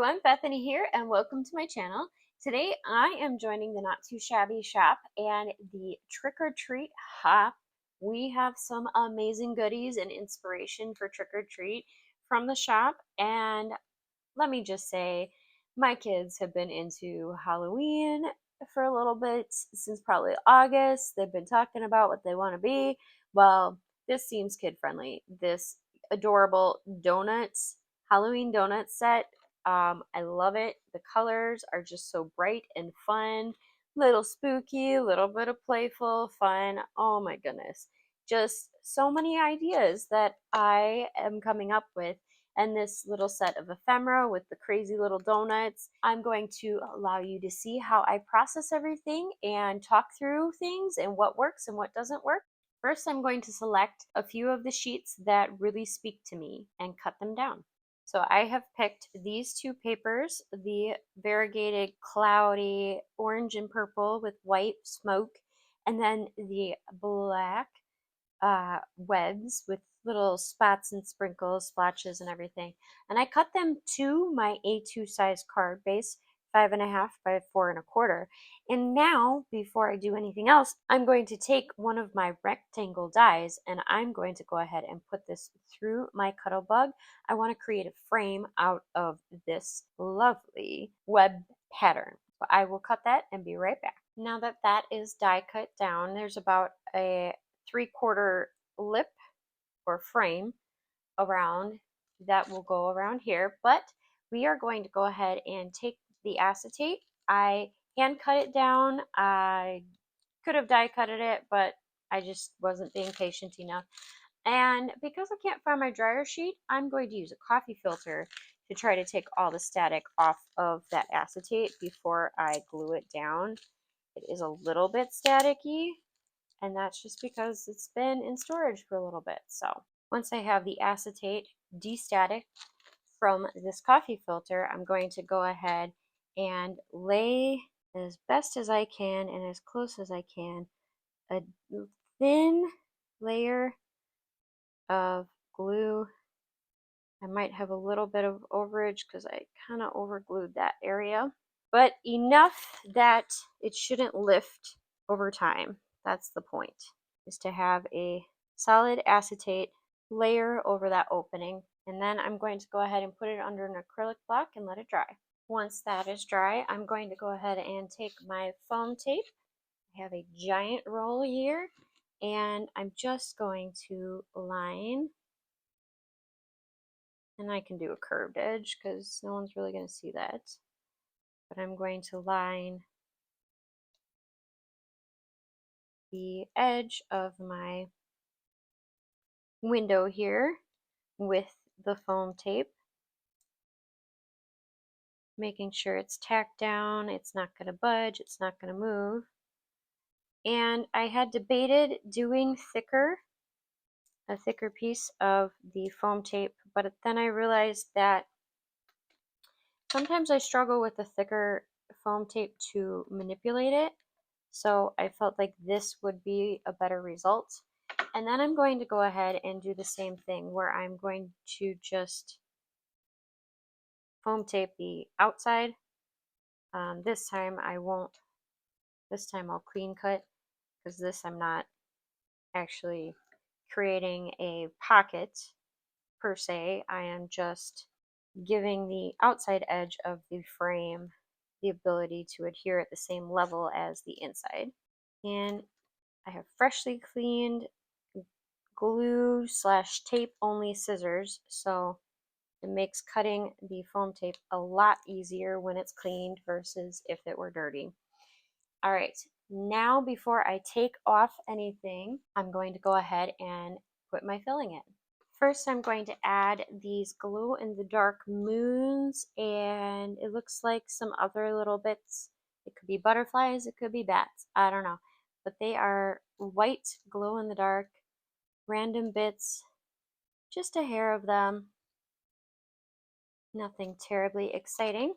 everyone, Bethany here and welcome to my channel. Today I am joining the Not Too Shabby shop and the trick or treat hop. We have some amazing goodies and inspiration for trick or treat from the shop, and let me just say my kids have been into Halloween for a little bit since probably August. They've been talking about what they want to be. Well, this seems kid friendly. This adorable donuts Halloween donut set. I love it. The colors are just so bright and fun, little spooky, a little bit of playful fun. Oh my goodness. Just so many ideas that I am coming up with. And this little set of ephemera with the crazy little donuts. I'm going to allow you to see how I process everything and talk through things and what works and what doesn't work. First, I'm going to select a few of the sheets that really speak to me and cut them down. So I have picked these two papers, the variegated cloudy orange and purple with white smoke, and then the black webs with little spots and sprinkles, splotches and everything. And I cut them to my A2 size card base, 5.5 by 4.25. And now, before I do anything else, I'm going to take one of my rectangle dies and I'm going to go ahead and put this through my Cuttlebug. I want to create a frame out of this lovely web pattern. So I will cut that and be right back. Now that that is die cut down, there's about a 3/4 lip or frame around that will go around here, but we are going to go ahead and take the acetate. I hand cut it down. I could have die cutted it, but I just wasn't being patient enough. And because I can't find my dryer sheet, I'm going to use a coffee filter to try to take all the static off of that acetate before I glue it down. It is a little bit staticky, and that's just because it's been in storage for a little bit. So once I have the acetate de-static from this coffee filter, I'm going to go ahead and lay as best as I can and as close as I can a thin layer of glue. I might have a little bit of overage because I kind of overglued that area, but enough that it shouldn't lift over time. That's the point, is to have a solid acetate layer over that opening. And then I'm going to go ahead and put it under an acrylic block and let it dry. Once that is dry, I'm going to go ahead and take my foam tape. I have a giant roll here, and I'm just going to line, and I can do a curved edge because no one's really going to see that. But I'm going to line the edge of my window here with the foam tape, making sure it's tacked down, it's not going to budge, it's not going to move. And I had debated doing a thicker piece of the foam tape, but then I realized that sometimes I struggle with the thicker foam tape to manipulate it. So I felt like this would be a better result. And then I'm going to go ahead and do the same thing where I'm going to just foam tape the outside. This time I won't. This time I'll clean cut because this I'm not actually creating a pocket per se. I am just giving the outside edge of the frame the ability to adhere at the same level as the inside. And I have freshly cleaned glue / tape only scissors, so it makes cutting the foam tape a lot easier when it's cleaned versus if it were dirty. All right, now before I take off anything, I'm going to go ahead and put my filling in. First, I'm going to add these glow in the dark moons, and it looks like some other little bits. It could be butterflies, it could be bats, I don't know. But they are white glow in the dark, random bits, just a hair of them. Nothing terribly exciting.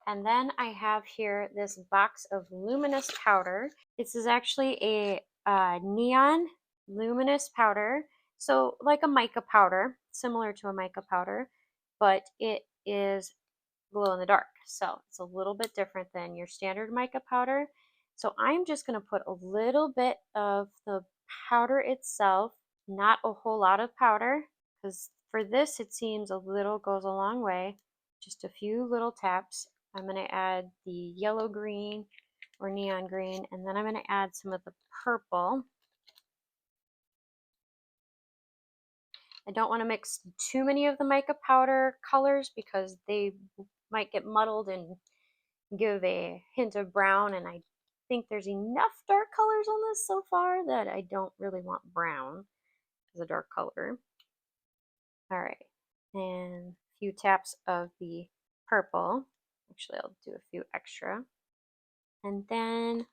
And then I have here this box of luminous powder. This is actually a neon luminous powder. So like a mica powder, similar to a mica powder, but it is glow in the dark. So it's a little bit different than your standard mica powder. So I'm just going to put a little bit of the powder itself, not a whole lot of powder, because for this it seems a little goes a long way. Just a few little taps. I'm going to add the yellow green or neon green, and then I'm going to add some of the purple. I don't want to mix too many of the mica powder colors because they might get muddled and give a hint of brown, and I think there's enough dark colors on this so far that I don't really want brown as a dark color. All right, and a few taps of the purple. Actually, I'll do a few extra. And then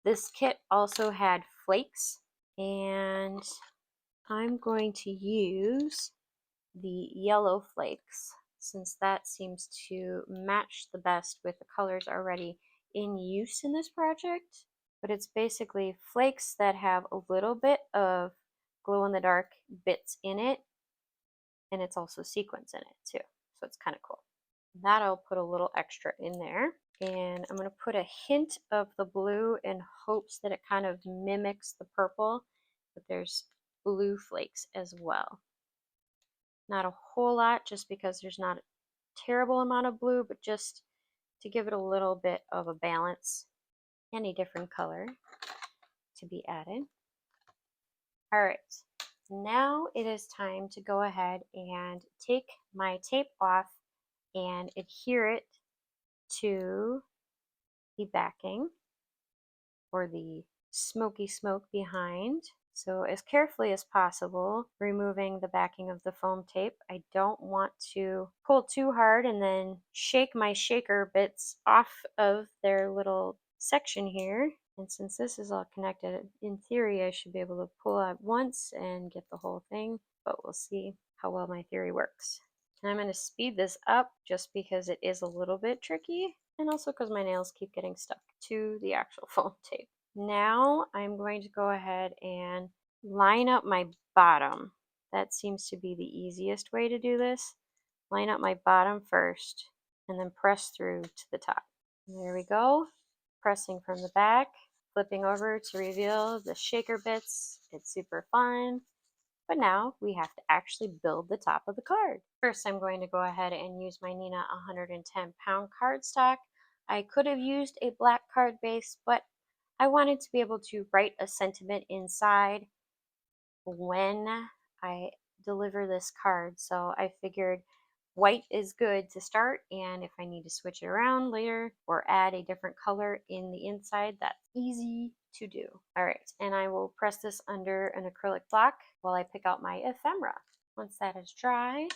this kit also had flakes, and I'm going to use the yellow flakes since that seems to match the best with the colors already in use in this project. But it's basically flakes that have a little bit of glow in the dark bits in it, and it's also sequins in it too, so it's kind of cool. That I'll put a little extra in there, and I'm going to put a hint of the blue in hopes that it kind of mimics the purple, but there's blue flakes as well. Not a whole lot, just because there's not a terrible amount of blue, but just to give it a little bit of a balance and a different color to be added. All right, now it is time to go ahead and take my tape off and adhere it to the backing or the smoky smoke behind. So as carefully as possible, removing the backing of the foam tape. I don't want to pull too hard and then shake my shaker bits off of their little section here. And since this is all connected, in theory I should be able to pull out once and get the whole thing, but we'll see how well my theory works. And I'm going to speed this up just because it is a little bit tricky, and also because my nails keep getting stuck to the actual foam tape. Now I'm going to go ahead and line up my bottom. That seems to be the easiest way to do this. Line up my bottom first and then press through to the top. And there we go. Pressing from the back, flipping over to reveal the shaker bits. It's super fun. But now we have to actually build the top of the card. First, I'm going to go ahead and use my Neenah 110-pound cardstock. I could have used a black card base, but I wanted to be able to write a sentiment inside when I deliver this card. So I figured white is good to start, and if I need to switch it around later or add a different color in the inside, that's easy to do. All right, and I will press this under an acrylic block while I pick out my ephemera. Once that is dry,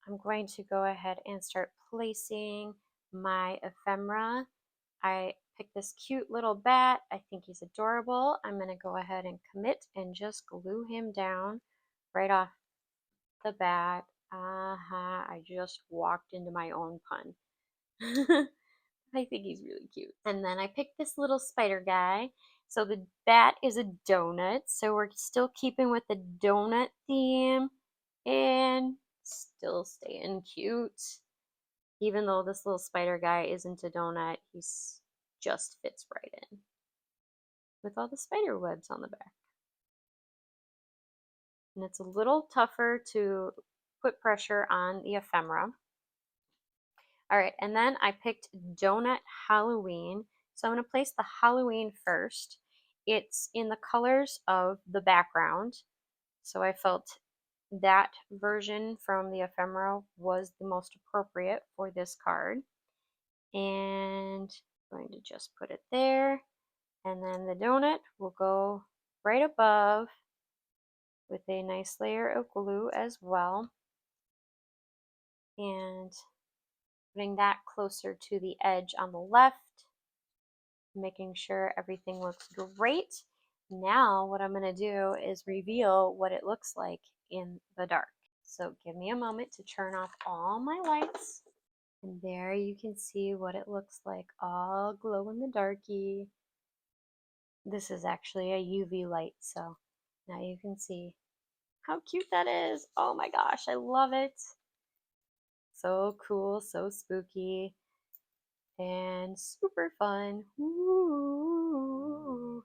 I'm going to go ahead and start placing my ephemera. I picked this cute little bat. I think he's adorable. I'm going to go ahead and commit and just glue him down right off the bat. I just walked into my own pun. I think he's really cute. And then I picked this little spider guy. So the bat is a donut. So we're still keeping with the donut theme and still staying cute. Even though this little spider guy isn't a donut, he's just fits right in with all the spider webs on the back. And it's a little tougher to put pressure on the ephemera. All right, and then I picked Donut Halloween. So I'm going to place the Halloween first. It's in the colors of the background. So I felt that version from the ephemera was the most appropriate for this card. And I'm going to just put it there. And then the donut will go right above with a nice layer of glue as well. And putting that closer to the edge on the left, making sure everything looks great. Now what I'm going to do is reveal what it looks like in the dark. So give me a moment to turn off all my lights. And there you can see what it looks like, all glow in the darky. This is actually a UV light, so now you can see how cute that is. Oh my gosh, I love it. So cool, so spooky, and super fun. Ooh.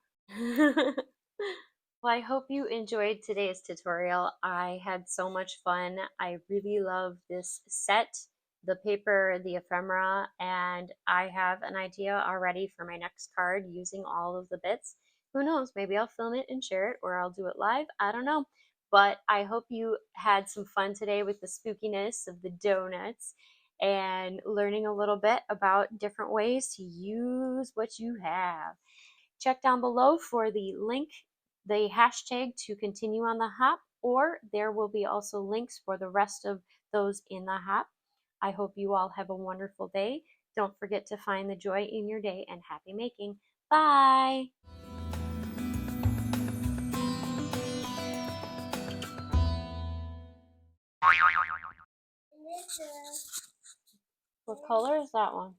Well, I hope you enjoyed today's tutorial. I had so much fun. I really love this set, the paper, the ephemera, and I have an idea already for my next card using all of the bits. Who knows, maybe I'll film it and share it, or I'll do it live. I don't know. But I hope you had some fun today with the spookiness of the donuts and learning a little bit about different ways to use what you have. Check down below for the link, the hashtag to continue on the hop, or there will be also links for the rest of those in the hop. I hope you all have a wonderful day. Don't forget to find the joy in your day and happy making. Bye! What color is that one?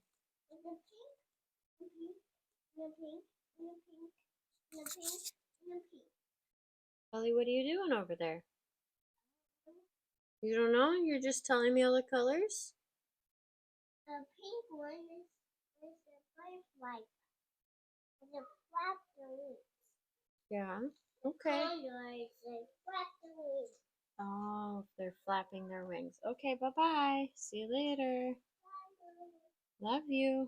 Ellie, what are you doing over there? You don't know? You're just telling me all the colors? The pink one is the butterfly. The flap the wings. Yeah. Okay. Color is the flap the wings. Oh, they're flapping their wings. Okay, bye-bye. See you later. Love you.